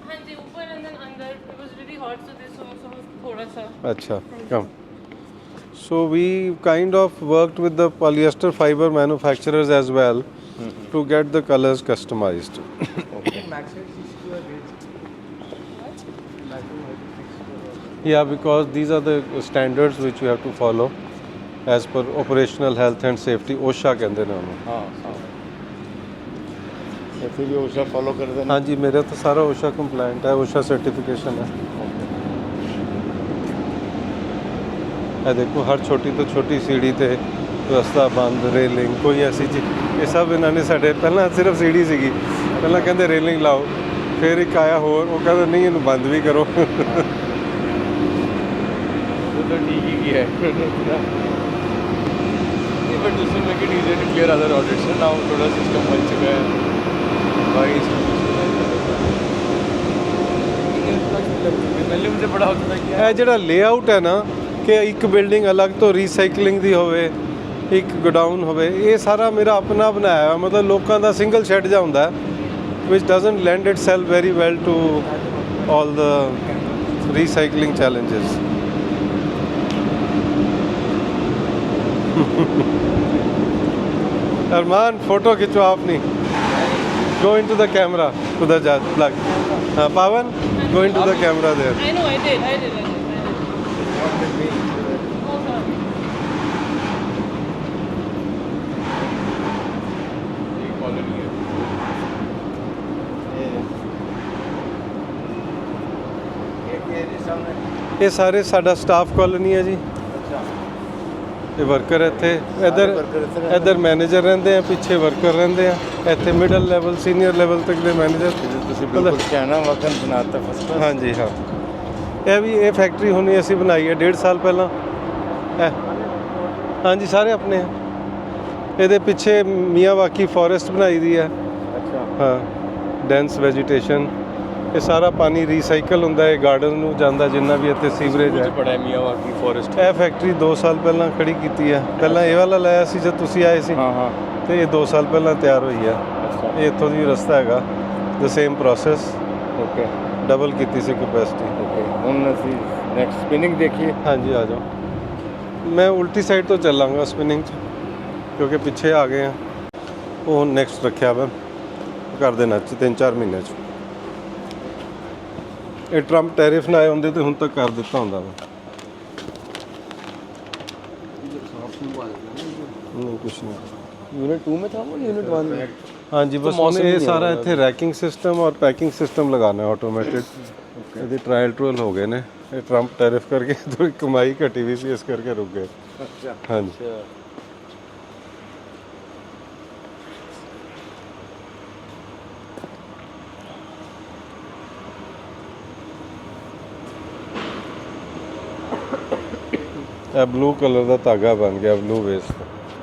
Speaker 7: हाँ जी, ऊपर and then अंदर it was really hot, so this also थोड़ा सा
Speaker 3: अच्छा, come. So we kind of worked with the polyester fiber manufacturers as well to get the colors customized. Yeah, because these are the standards which you have to follow as per operational health and safety, OSHA ਕਹਿੰਦੇ ਨੇ ਉਹਨੂੰ।
Speaker 2: ਹਾਂ ਹਾਂ, ਇੱਥੇ ਵੀ OSHA follow ਕਰਦੇ ਨੇ।
Speaker 3: ਹਾਂਜੀ, ਮੇਰਾ ਤਾਂ ਸਾਰਾ OSHA ਕੰਪਲਾਇੰਟ ਹੈ, OSHA ਸਰਟੀਫਿਕੇਸ਼ਨ ਹੈ। ਇਹ ਦੇਖੋ, ਹਰ ਛੋਟੀ ਤੋਂ ਛੋਟੀ ਸੀੜੀ ਤੇ ਰਸਤਾ ਬੰਦ, ਰੇਲਿੰਗ, ਕੋਈ ਐਸੀ ਚੀਜ਼, ਇਹ ਸਭ ਇਹਨਾਂ ਨੇ ਸਾਡੇ, ਪਹਿਲਾਂ ਸਿਰਫ ਸੀੜੀ ਸੀਗੀ, ਪਹਿਲਾਂ ਕਹਿੰਦੇ ਰੇਲਿੰਗ ਲਾਓ, ਫਿਰ ਇੱਕ ਆਇਆ ਹੋਰ, ਉਹ ਕਹਿੰਦਾ ਨਹੀਂ ਇਹਨੂੰ ਬੰਦ ਵੀ ਕਰੋ।
Speaker 6: वो तो ठीक ही किया है। But this will make it easier to clear other audits. Now थोड़ा सिस्टम बन चुका है, बाकी पहले मुझे बड़ा होता था कि
Speaker 3: ਇਹ ਜਿਹੜਾ ਲੇਆਊਟ ਹੈ ਨਾ, ਕਿ ਇੱਕ ਬਿਲਡਿੰਗ ਅਲੱਗ ਤੋਂ ਰੀਸਾਈਕਲਿੰਗ ਦੀ ਹੋਵੇ, ਇੱਕ ਗੋਡਾਊਨ ਹੋਵੇ, ਇਹ ਸਾਰਾ ਮੇਰਾ ਆਪਣਾ ਬਣਾਇਆ ਹੋਇਆ। ਮਤਲਬ ਲੋਕਾਂ ਦਾ ਸਿੰਗਲ ਸ਼ੈਡ ਜਿਹਾ ਹੁੰਦਾ which doesn't lend itself very well to all the recycling challenges. Armaan, photo खिंचो अपनी। Go into the camera. उधर जा, plug. हाँ, पावन, go into the camera there.
Speaker 7: I know, I did. Oh God.
Speaker 6: ये कॉलोनी है।
Speaker 3: ਇਹ ਸਾਰੇ ਸਾਡਾ ਸਟਾਫ ਕਾਲੋਨੀ ਹੈ ਜੀ। ਇਹ ਵਰਕਰ ਇੱਥੇ, ਇੱਧਰ ਮੈਨੇਜਰ ਰਹਿੰਦੇ ਆ, ਪਿੱਛੇ ਵਰਕਰ ਰਹਿੰਦੇ ਆ, ਇੱਥੇ ਮਿਡਲ ਲੈਵਲ, ਸੀਨੀਅਰ ਲੈਵਲ ਤੱਕ ਦੇ ਮੈਨੇਜਰ।
Speaker 2: ਤੁਸੀਂ ਬਿਲਕੁਲ ਚਾਹਨਾ ਵਕਨ ਬਣਾਤਾ ਫਸਟ ਕਲਾਸ।
Speaker 3: ਹਾਂਜੀ ਹਾਂ, ਇਹ ਫੈਕਟਰੀ ਹੁਣੀ ਅਸੀਂ ਬਣਾਈ ਹੈ 1.5 ਸਾਲ ਪਹਿਲਾਂ। ਹਾਂਜੀ, ਸਾਰੇ ਆਪਣੇ ਆ। ਇਹਦੇ ਪਿੱਛੇ ਮੀਆਂਵਾਕੀ ਫੋਰੈਸਟ ਬਣਾਈ ਦੀ ਹੈ।
Speaker 2: ਅੱਛਾ।
Speaker 3: ਹਾਂ, ਡੈਂਸ ਵੈਜੀਟੇਸ਼ਨ। ਇਹ ਸਾਰਾ ਪਾਣੀ ਰੀਸਾਈਕਲ ਹੁੰਦਾ ਹੈ, ਗਾਰਡਨ ਨੂੰ ਜਾਂਦਾ, ਜਿੰਨਾ ਵੀ ਇੱਥੇ ਸੀਵਰੇਜ ਹੈ।
Speaker 6: मुझे पड़ा है मियावाकी फॉरेस्ट।
Speaker 3: ਇਹ ਫੈਕਟਰੀ 2 ਸਾਲ ਪਹਿਲਾਂ ਖੜੀ ਕੀਤੀ ਹੈ। ਪਹਿਲਾਂ ਇਹ ਵਾਲਾ ਲਾਇਆ ਸੀ ਜਦ ਤੁਸੀਂ ਆਏ ਸੀ,
Speaker 2: ਹਾਂ ਹਾਂ।
Speaker 3: ਤੇ ਇਹ 2 ਸਾਲ ਪਹਿਲਾਂ ਤਿਆਰ ਹੋਈ ਹੈ।
Speaker 2: ਅੱਛਾ।
Speaker 3: ਇਹ ਇੱਥੋਂ ਦੀ ਰਸਤਾ ਹੈਗਾ, the same process,
Speaker 2: okay
Speaker 3: double ਕੀਤੀ ਸੀ ਕਪੈਸਿਟੀ।
Speaker 2: ਓਕੇ। ਹੁਣ ਅਸੀਂ ਨੈਕਸਟ ਸਪਿਨਿੰਗ ਦੇਖੀਏ।
Speaker 3: ਹਾਂਜੀ, ਆ ਜਾਓ। ਮੈਂ ਉਲਟੀ ਸਾਈਡ ਤੋਂ ਚੱਲਾਂਗਾ ਸਪਿਨਿੰਗ 'ਚ, ਕਿਉਂਕਿ ਪਿੱਛੇ ਆ ਗਏ ਆ। ਉਹ ਹੁਣ ਨੈਕਸਟ ਰੱਖਿਆ ਵਾ, ਕਰ ਦੇਣਾ 3-4 ਮਹੀਨੇ 'ਚ। ਇਹ ਟਰੰਪ ਟੈਰਿਫ ਨਾ ਆਏ ਹੁੰਦੇ ਤੇ ਹੁਣ ਤੱਕ ਕਰ ਦਿੱਤਾ ਹੁੰਦਾ ਵਾ। ਨਹੀਂ, ਕੁਛ ਨਹੀਂ।
Speaker 6: यूनिट 2 में था वो, यूनिट 1 में?
Speaker 3: ਹਾਂਜੀ, ਬਸ ਹੁਣ ਇਹ ਸਾਰਾ ਇੱਥੇ ਰੈਕਿੰਗ ਸਿਸਟਮ ਔਰ ਪੈਕਿੰਗ ਸਿਸਟਮ ਲਗਾਉਣਾ ਆਟੋਮੈਟਿਡ। ਇਹਦੇ ਟ੍ਰਾਇਲ ਟਰੂਅਲ ਹੋ ਗਏ ਨੇ। ਇਹ ਟਰੰਪ ਟੈਰਿਫ ਕਰਕੇ ਥੋੜੀ ਕਮਾਈ ਘਟੀ ਵੀ ਸੀ, ਇਸ ਕਰਕੇ ਰੁਕ ਗਏ।
Speaker 2: ਅੱਛਾ।
Speaker 3: ਹਾਂਜੀ। ਇਹ ਬਲੂ ਕਲਰ ਦਾ ਧਾਗਾ ਬਣ ਗਿਆ, ਬਲੂ ਵੇਸਟ।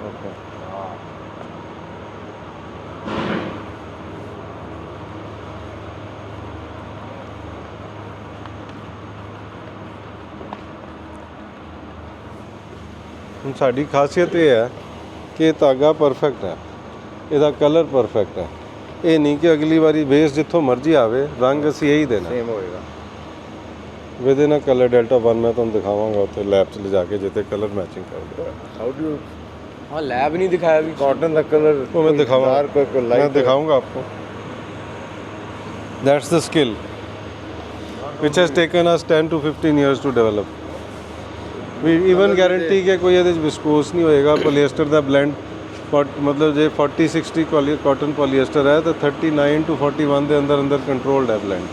Speaker 2: ਓਕੇ।
Speaker 3: ਹੁਣ ਸਾਡੀ ਖਾਸੀਅਤ ਇਹ ਹੈ ਕਿ ਇਹ ਧਾਗਾ ਪਰਫੈਕਟ ਹੈ, ਇਹਦਾ ਕਲਰ ਪਰਫੈਕਟ ਹੈ। ਇਹ ਨਹੀਂ ਕਿ ਅਗਲੀ ਵਾਰੀ ਵੇਸ ਜਿੱਥੋਂ ਮਰਜ਼ੀ ਆਵੇ, ਰੰਗ ਅਸੀਂ ਇਹੀ ਦੇਣਾ।
Speaker 2: ਸੇਮ ਹੋਏਗਾ।
Speaker 3: ਵਿਦ ਇਨ ਕਲਰ ਡੈਲਟਾ 1 ਮੈਂ ਤੁਹਾਨੂੰ ਦਿਖਾਵਾਂਗਾ ਉੱਥੇ ਲੈਬ 'ਚ ਲਿਜਾ ਕੇ, ਜਿੱਥੇ ਕਲਰ ਮੈਚਿੰਗ ਕਰਦੇ।
Speaker 2: ਹਾਊ ਡੂ
Speaker 6: हाँ, लैब नहीं दिखाया अभी।
Speaker 2: कॉटन का कलर
Speaker 3: वो मैं दिखाऊंगा,
Speaker 2: कोई
Speaker 3: मैं
Speaker 2: लाइट
Speaker 3: दिखाऊंगा आपको। That's the skill which has taken us 10 to 15 years to develop. We even guarantee कि कोई ਇਹਦੇ विस्कोस नहीं होएगा polyester ਦਾ blend मतलब ਜੇ 40-60 cotton polyester है तो 39 to 41 ਦੇ ਅੰਦਰ controlled है blend.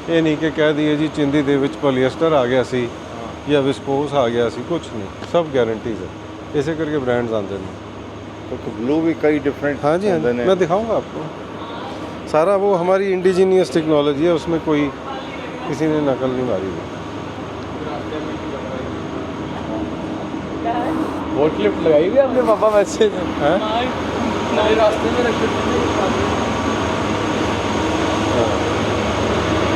Speaker 3: ਇਹ ਨਹੀਂ ਕਿ ਕਹਿ ਦਈਏ ਜੀ ਚਿੰਦੀ ਦੇ ਵਿੱਚ polyester ਆ ਗਿਆ ਸੀ ਜਾਂ ਵਿਸਕੋਸ ਆ ਗਿਆ ਸੀ, ਕੁਝ ਨਹੀਂ, सब guarantees है. इसे करके ब्रांड्स आते हैं.
Speaker 2: तो ब्लू भी कई डिफरेंट
Speaker 3: हाँ जी, मैं दिखाऊंगा आपको. सारा वो हमारी इंडिजीनियस टेक्नोलॉजी है, उसमें कोई किसी ने नकल नहीं मारी है.
Speaker 6: बोट लिफ्ट लगाई हुई आपने पापा वैसे
Speaker 3: हैं?
Speaker 6: नए रास्ते में रखे थे.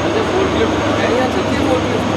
Speaker 6: अच्छा बोट लिफ्ट है या चलती है बोट लिफ्ट?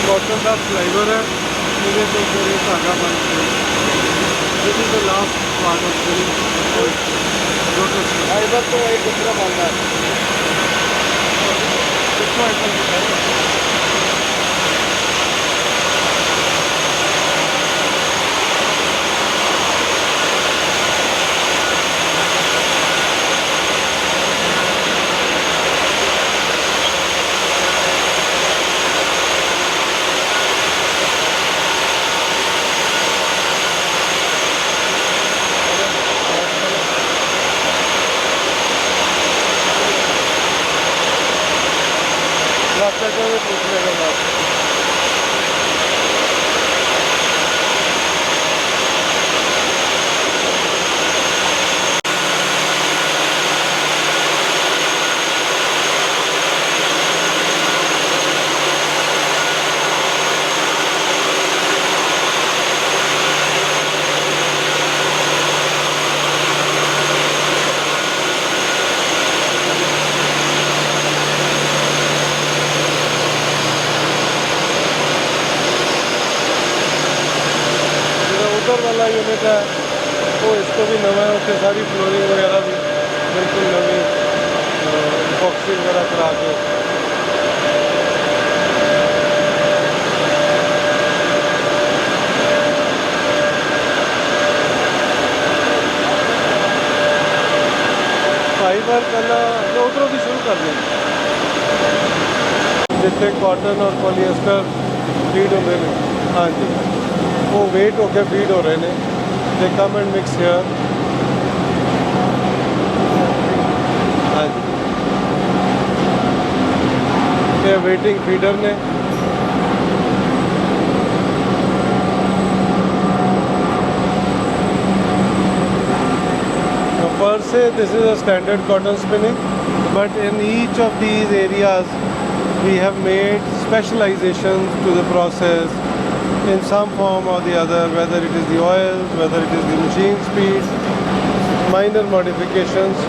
Speaker 3: कॉटन का फ्लाइवर है, मुझे तो पूरे धागा बन के this is the last part of fibre. तो एक दूसरा मानना है वाला यूनिट है वो इसको भी नवा है, उसके सारी फ्लोरिंग वगैरह भी बिल्कुल नवी बॉक्सी वगैरह करा के. फाइबर करना तो उधरों भी शुरू कर दें जितने कॉटन और पॉलिएस्टर फीड होते हैं. हाँ जी, वो वेट होकर फीड हो रहे हैं. दे कम एंड मिक्स हियर. हाँ जी, ये वेटिंग फीडर ने per se this is a standard cotton spinning, but in each of these areas we have made specializations to the process in some form or the other, whether it is the oils, whether it is the machine speed, minor modifications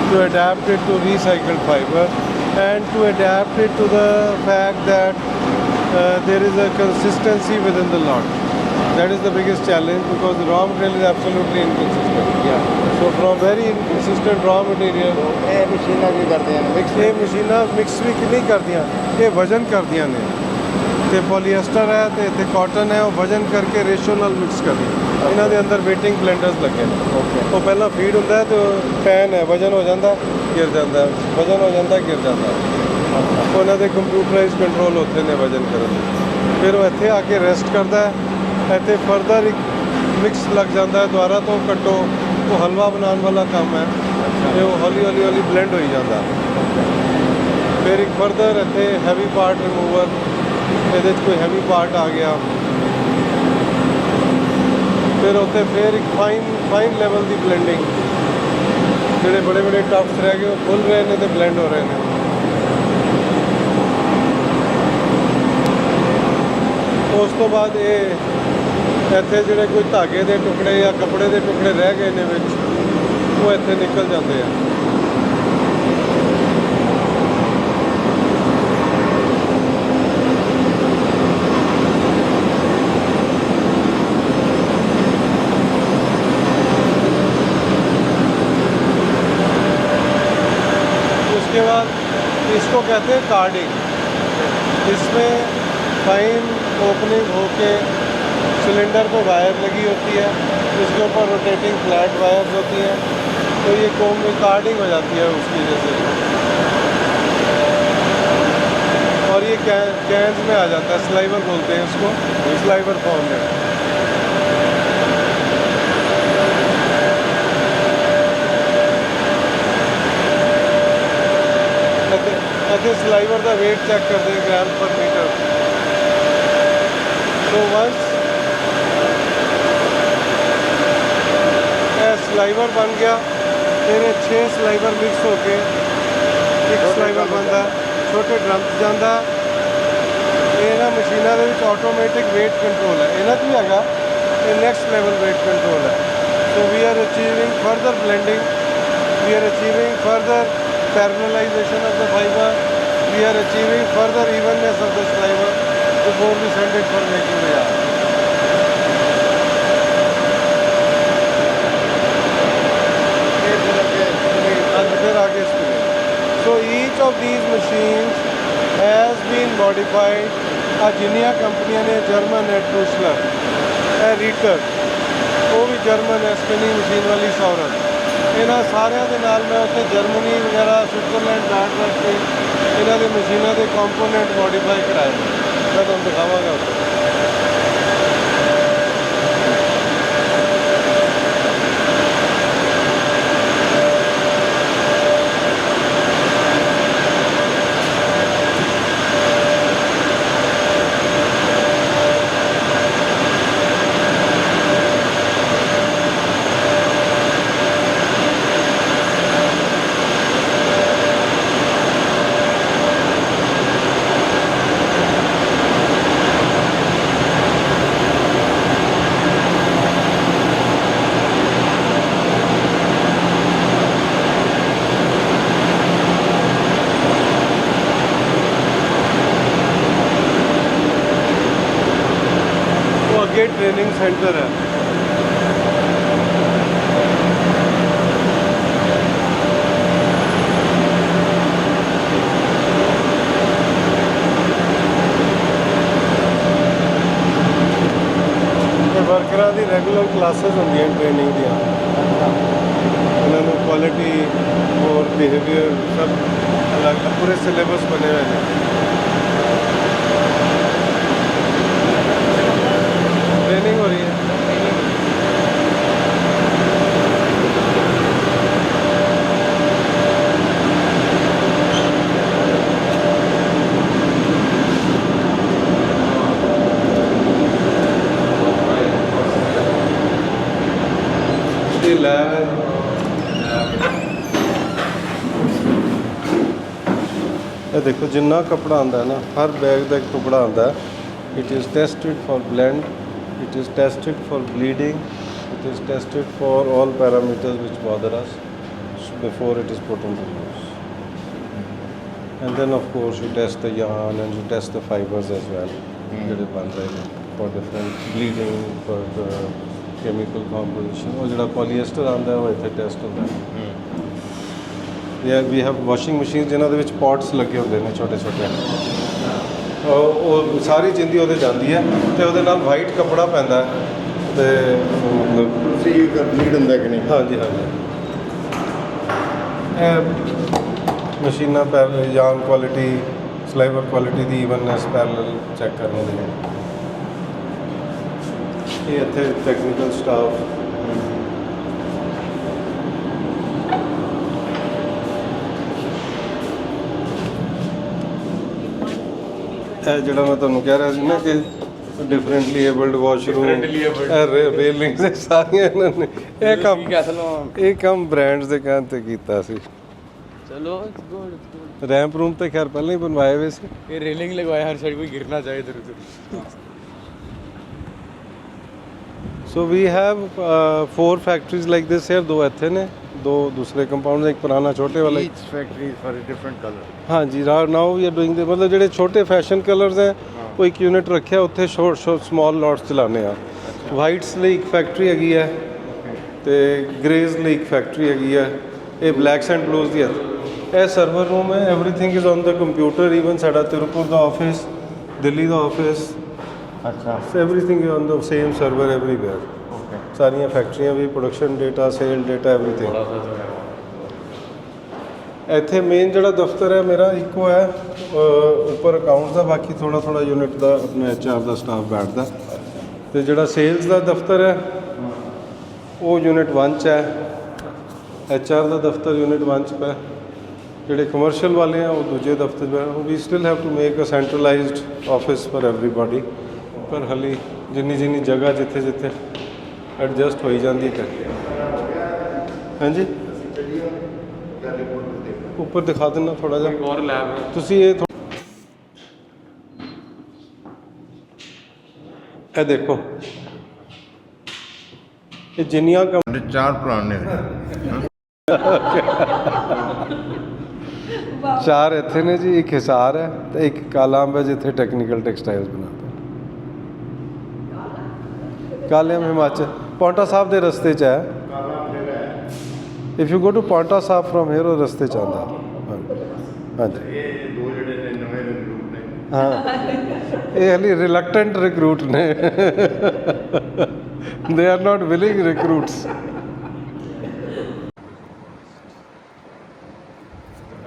Speaker 3: to adapt it to recycled fiber and to adapt it to the fact that there is a consistency within the lot. That is the biggest challenge because the raw material is absolutely inconsistent.
Speaker 2: Yeah.
Speaker 3: So from very inconsistent raw material,
Speaker 2: ਇਹ ਮਸ਼ੀਨਾਂ ਕੀ ਕਰਦੇ ਹਨ mix
Speaker 3: ਇਹ ਮਸ਼ੀਨਾਂ mix ਵੀ ਨਹੀਂ ਕਰਦੀਆਂ, ਇਹ ਵਜ਼ਨ ਕਰਦੀਆਂ ਨੇ. ਤੇ ਪੋਲੀਐਸਟਰ ਹੈ ਤੇ ਇੱਥੇ ਕਾਟਨ ਹੈ, ਉਹ ਵਜ਼ਨ ਕਰਕੇ ਰੇਸ਼ੋ ਨਾਲ ਮਿਕਸ ਕਰਦੀਆਂ. ਇਹਨਾਂ ਦੇ ਅੰਦਰ ਵੇਟਿੰਗ ਬਲੈਂਡਰਸ ਲੱਗੇ ਨੇ. ਉਹ ਪਹਿਲਾਂ ਫੀਡ ਹੁੰਦਾ ਹੈ ਤੇ ਪੈਨ ਹੈ, ਵਜ਼ਨ ਹੋ ਜਾਂਦਾ, ਗਿਰ ਜਾਂਦਾ, ਵਜ਼ਨ ਹੋ ਜਾਂਦਾ, ਗਿਰ ਜਾਂਦਾ. ਉਹਨਾਂ ਦੇ ਕੰਪਿਊਟਰਾਈਜ਼ ਕੰਟਰੋਲ ਹੁੰਦੇ ਨੇ ਵਜ਼ਨ ਕਰਨ ਦੇ. ਫਿਰ ਉਹ ਇੱਥੇ ਆ ਕੇ ਰੈਸਟ ਕਰਦਾ ਹੈ. ਇੱਥੇ ਫਰਦਰ ਇੱਕ ਮਿਕਸ ਲੱਗ ਜਾਂਦਾ ਹੈ, ਦੁਬਾਰਾ ਤੋਂ ਕੱਟੋ. ਉਹ ਹਲਵਾ ਬਣਾਉਣ ਵਾਲਾ ਕੰਮ ਹੈ. ਤੇ ਉਹ ਹੌਲੀ ਹੌਲੀ ਹੌਲੀ ਬਲੈਂਡ ਹੋਈ ਜਾਂਦਾ। ਫਿਰ ਇੱਕ ਫਰਦਰ ਇੱਥੇ ਹੈਵੀ ਪਾਰਟ ਰਿਮੂਵਰ, ਇਹਦੇ 'ਚ ਕੋਈ ਹੈਵੀ ਪਾਰਟ ਆ ਗਿਆ, ਫਿਰ ਉੱਥੇ ਫਿਰ ਇੱਕ ਫਾਈਨ ਲੈਵਲ ਦੀ ਬਲੈਂਡਿੰਗ, ਜਿਹੜੇ ਬੜੇ ਬੜੇ ਟਫਸ ਰਹਿ ਗਏ ਉਹ ਖੁੱਲ ਰਹੇ ਨੇ ਤੇ ਬਲੈਂਡ ਹੋ ਰਹੇ ਨੇ। ਉਸ ਤੋਂ ਬਾਅਦ ਇਹ ਇੱਥੇ ਜਿਹੜੇ ਕੋਈ ਧਾਗੇ ਦੇ ਟੁਕੜੇ ਜਾਂ ਕੱਪੜੇ ਦੇ ਟੁਕੜੇ ਰਹਿ ਗਏ ਨੇ ਵਿੱਚ, ਉਹ ਇੱਥੇ ਨਿਕਲ ਜਾਂਦੇ ਆ। उसके बाद इसको कहते हैं कार्डिंग। इसमें फाइन ओपनिंग होके सिलेंडर पे वायर लगी होती है, उसके ऊपर रोटेटिंग फ्लैट वायर्स होती हैं, तो ये कोम में कार्डिंग हो जाती है उसकी जैसे, और ये कैंस में आ जाता है, स्लाइवर बोलते हैं उसको, स्लाइवर फॉर्म में। ਅਤੇ ਸਲਾਈਵਰ ਦਾ weight ਚੈੱਕ ਕਰਦੇ ਹਾਂ ਗ੍ਰਾਮ ਪਰ ਮੀਟਰ। ਸੋ ਵੰਸ ਇਹ ਸਲਾਈਵਰ ਬਣ ਗਿਆ, ਫਿਰ ਇਹ 6 ਸਲਾਈਵਰ ਮਿਕਸ ਹੋ ਕੇ ਇੱਕ ਸਲਾਈਵਰ ਬਣਦਾ, ਛੋਟੇ ਡਰਮ 'ਚ ਜਾਂਦਾ। ਇਹਨਾਂ ਮਸ਼ੀਨਾਂ ਦੇ ਵਿੱਚ ਆਟੋਮੈਟਿਕ weight ਕੰਟਰੋਲ ਹੈ, ਇਹਨਾਂ 'ਚ ਵੀ ਹੈਗਾ, ਇਹ ਨੈਕਸਟ ਲੈਵਲ weight ਕੰਟਰੋਲ ਹੈ। So we are achieving further blending, we are achieving further parallelization of the fiber, we are achieving further evenness of the sliver before we send it for making the yarn. So each of these machines has been modified. जिन्नियां कंपनियां ने German है ट्रूसलर, रीटर, वो भी German है, spinning machine वाली सौरभ, ਇਹਨਾਂ ਸਾਰਿਆਂ ਦੇ ਨਾਲ ਮੈਂ ਉੱਥੇ ਜਰਮਨੀ ਵਗੈਰਾ ਸਵਿਟਜ਼ਰਲੈਂਡ ਜਾ ਕੇ ਇਹਨਾਂ ਦੇ ਮਸ਼ੀਨਾਂ ਦੇ ਕੰਪੋਨੈਂਟ ਮੋਡੀਫਾਈ ਕਰਾਏ, ਮੈਂ ਤੁਹਾਨੂੰ ਦਿਖਾਵਾਂਗਾ ਉੱਥੇ। ट्रेनिंग सेंटर है। वर्करां दी रेगुलर क्लासेस होंदियां ट्रेनिंग दियां, उन्होंने क्वालिटी और बिहेवियर सब अलग पूरे सिलेबस बने हुए हैं। ट्रेनिंग हो रही है। लैब है, ये देखो जिन्ना कपड़ा आंदा है ना, हर बैग का एक टुकड़ा आंदा है। It is tested for blend, it is tested for bleeding, it is tested for all parameters which bother us before it is put into use. And then of course you test the yarn and you test the fibers as well, for different bleeding, for the chemical composition. और जो polyester आंदा है वो इत्थे test होता है। We have washing machines जिन्हां दे विच pots लगे होंदे ने छोटे छोटे, ਉਹ ਸਾਰੀ ਜਿੰਦੀ ਉਹਦੇ ਜਾਂਦੀ ਹੈ ਤੇ ਉਹਦੇ ਨਾਲ ਵਾਈਟ ਕੱਪੜਾ ਪੈਂਦਾ ਤੇ ਮਤਲਬ ਸੀਲ ਕਰ ਬਲੀਡ ਹੁੰਦਾ ਕਿ ਨਹੀਂ। ਹਾਂਜੀ ਹਾਂਜੀ, ਇਹ ਮਸ਼ੀਨਾਂ ਪੈਰਲਲ ਯਾਨ ਕੁਆਲਿਟੀ, ਸਲਾਈਵਰ ਕੁਆਲਿਟੀ ਦੀ ਈਵਨਨੈਸ ਪੈਰਲਲ ਚੈੱਕ ਕਰਨ ਦੇ ਲਈ ਇਹ ਇੱਥੇ ਟੈਕਨੀਕਲ ਸਟਾਫ ਇਹ ਜਿਹੜਾ ਮੈਂ ਤੁਹਾਨੂੰ ਕਹਿ ਰਿਹਾ ਸੀ ਨਾ ਕਿ ਡਿਫਰੈਂਟਲੀ ਏਬਲਡ ਵਾਸ਼ਰੂਮ ਰੇਲਿੰਗਸ ਸਾਰੀਆਂ ਇਹਨਾਂ ਨੇ ਇਹ ਕੰਮ ਬ੍ਰਾਂਡਸ ਦੇ ਕਹਿਣ ਤੇ ਕੀਤਾ ਸੀ।
Speaker 6: चलो it's good, it's good.
Speaker 3: Ramp room ਤੇ ਖੈਰ ਪਹਿਲਾਂ ਹੀ ਬਣਵਾਏ ਹੋਏ ਸੀ।
Speaker 6: ये रेलिंग लगवाया हर साइड कोई गिरना चाहिए इधर उधर।
Speaker 3: So we have 4 factories like this here, 2 ਇੱਥੇ ਨੇ, 2 ਦੂਸਰੇ ਕੰਪਾਊਂਡ ਇੱਕ ਪੁਰਾਣਾ ਛੋਟੇ ਵਾਲਾ।
Speaker 2: Each factory is for a different color.
Speaker 3: ਹਾਂਜੀ ਨਾਓ ਵੀ ਆਰ ਡੂਇੰਗ ਦੇ ਮਤਲਬ ਜਿਹੜੇ ਛੋਟੇ ਫੈਸ਼ਨ ਕਲਰਸ ਹੈ ਉਹ ਇੱਕ ਯੂਨਿਟ ਰੱਖਿਆ ਉੱਥੇ ਸ਼ੋਰਟ ਸਮਾਲ ਲੋਟਸ ਚਲਾਉਂਦੇ ਆ। ਵਾਈਟਸ ਲਈ ਇੱਕ ਫੈਕਟਰੀ ਹੈਗੀ ਹੈ ਤੇ ਗ੍ਰੇਜ਼ ਲਈ ਇੱਕ ਫੈਕਟਰੀ ਹੈਗੀ ਹੈ। ਇਹ ਬਲੈਕਸ ਐਂਡ ਬਲੂਜ਼ ਦੀ ਹੈ। ਇਹ ਸਰਵਰ ਰੂਮ ਹੈ, everything is on the computer, even ਸਾਡਾ ਤਿਰੂਪੁਰ ਦਾ ਆਫਿਸ, ਦਿੱਲੀ ਦਾ ਆਫਿਸ,
Speaker 2: अच्छा
Speaker 3: everything is on the same server everywhere. ਸਾਰੀਆਂ ਫੈਕਟਰੀਆਂ ਵੀ, production data, sale data, everything. ਇੱਥੇ ਮੇਨ ਜਿਹੜਾ ਦਫ਼ਤਰ ਹੈ ਮੇਰਾ ਇੱਕੋ ਹੈ, ਉੱਪਰ ਅਕਾਊਂਟਸ ਦਾ, ਬਾਕੀ ਥੋੜਾ ਥੋੜਾ ਯੂਨਿਟ ਦਾ ਆਪਣਾ HR ਦਾ ਸਟਾਫ ਬੈਠਦਾ। ਤੇ ਜਿਹੜਾ ਸੇਲਸ ਦਾ ਦਫ਼ਤਰ ਹੈ ਉਹ ਯੂਨਿਟ 1 'ਚ ਹੈ, HR ਦਾ ਦਫ਼ਤਰ ਯੂਨਿਟ 1 'ਚ ਪਿਆ। ਜਿਹੜੇ ਕਮਰਸ਼ੀਅਲ ਵਾਲੇ ਆ ਉਹ ਦੂਜੇ ਦਫ਼ਤਰ 'ਚ। We still have to make a centralised office for everybody, ਪਰ ਹਾਲੇ ਜਿੰਨੀ ਜਗ੍ਹਾ ਜਿੱਥੇ ਜਿੱਥੇ ਐਡਜਸਟ ਹੋਈ ਜਾਂਦੀ ਹੈ। ਹਾਂਜੀ ਉੱਪਰ ਦਿਖਾ ਦਿੰਦਾ ਥੋੜਾ ਜਿਹਾ
Speaker 6: और लैब है।
Speaker 3: ਤੁਸੀਂ ਇਹ ਇਹ ਦੇਖੋ, ਇਹ ਜਿੰਨੀਆਂ
Speaker 2: 4 ਪੁਰਾਣੇ ਨੇ।
Speaker 3: 4 ਇੱਥੇ ਨੇ ਜੀ, ਇੱਕ ਹਿਸਾਰ ਹੈ ਤੇ ਇੱਕ ਕਾਲਾ ਅੰਬ ਹੈ ਜਿੱਥੇ ਟੈਕਨੀਕਲ ਟੈਕਸਟਾਈਲਸ ਬਣਾਉਂਦੇ। ਕਾਲੇ ਅੰਬ ਹਿਮਾਚਲ ਪੌਂਟਾ ਸਾਹਿਬ ਦੇ ਰਸਤੇ 'ਚ ਹੈ। If you go to Paonta Sahib from hair, ਉਹ ਰਸਤੇ 'ਚ ਆਉਂਦਾ। ਹਾਂਜੀ
Speaker 2: ਇਹ 2 ਜਿਹੜੇ ਨੇ ਨਵੇਂ ਰਿਕਰੂਟ ਨੇ।
Speaker 3: ਹਾਂ ਇਹ ਹਲੀ ਰਿਲਕਟੈਂਟ ਰਿਕਰੂਟ ਨੇ, they are not willing recruits.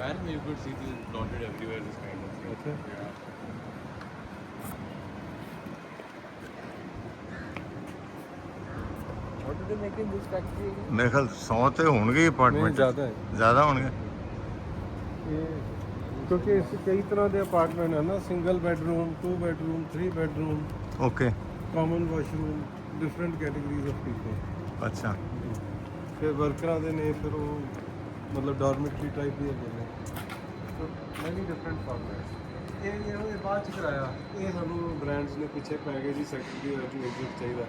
Speaker 6: And you could see this dotted everywhere, this kind of thing.
Speaker 3: Okay.
Speaker 6: Yeah. What do they make in this factory again?
Speaker 2: ਮੇਰੇ ਖਿਆਲ 100 ਤੇ ਹੋਣਗੇ ਅਪਾਰਟਮੈਂਟ।
Speaker 3: ਜ਼ਿਆਦਾ ਹੈ
Speaker 2: ਜ਼ਿਆਦਾ ਹੋਣਗੇ।
Speaker 3: ਇਹ ਕਿਉਂਕਿ ਇਸ ਕਈ ਤਰ੍ਹਾਂ ਦੇ ਅਪਾਰਟਮੈਂਟ ਹਨ ਨਾ, single bedroom, 2 bedroom, 3 bedroom,
Speaker 2: okay
Speaker 3: common washroom, different categories of people.
Speaker 2: ਅੱਛਾ
Speaker 3: ਫਿਰ ਵਰਕਰਾਂ ਦੇ ਨੇ, ਫਿਰ ਉਹ ਮਤਲਬ ਡਾਰਮਿਟਰੀ ਟਾਈਪ ਵੀ ਹੈਗੇ ਨੇ, ਮੈਨੀ ਡਿਫਰੈਂਟ ਫਾਰਮੈਟਸ। ਇਹ ਬਾਅਦ ਚ ਕਰਾਇਆ, ਇਹ ਸਾਨੂੰ ਬ੍ਰਾਂਡਸ ਨੇ ਪਿੱਛੇ ਪੈ ਗਏ ਜੀ, ਸੈਕਟਰੀ ਟੂ ਐਗਜ਼ਿਟ ਚਾਹੀਦਾ।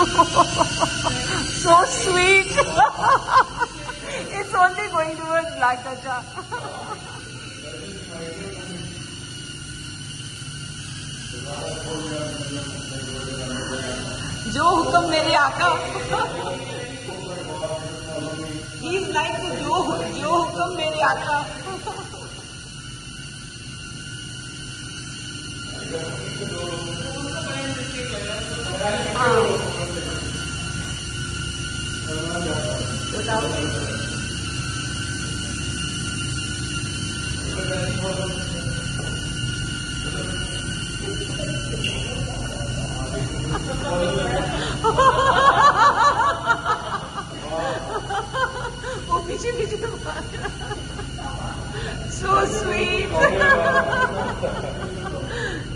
Speaker 4: So sweet. It's only going towards Black Kacha. जो हुक्म मेरे आका. He's like जो हुक्म मेरे आका. वो पीछे पीछे so sweet.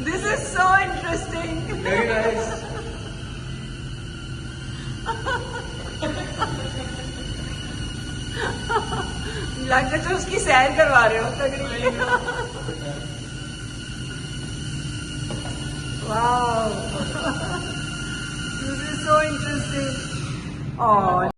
Speaker 4: This is so interesting. Very nice. लगता तो उसकी सैर करवा रहे हो तगड़ी. Wow. This is so interesting. Oh.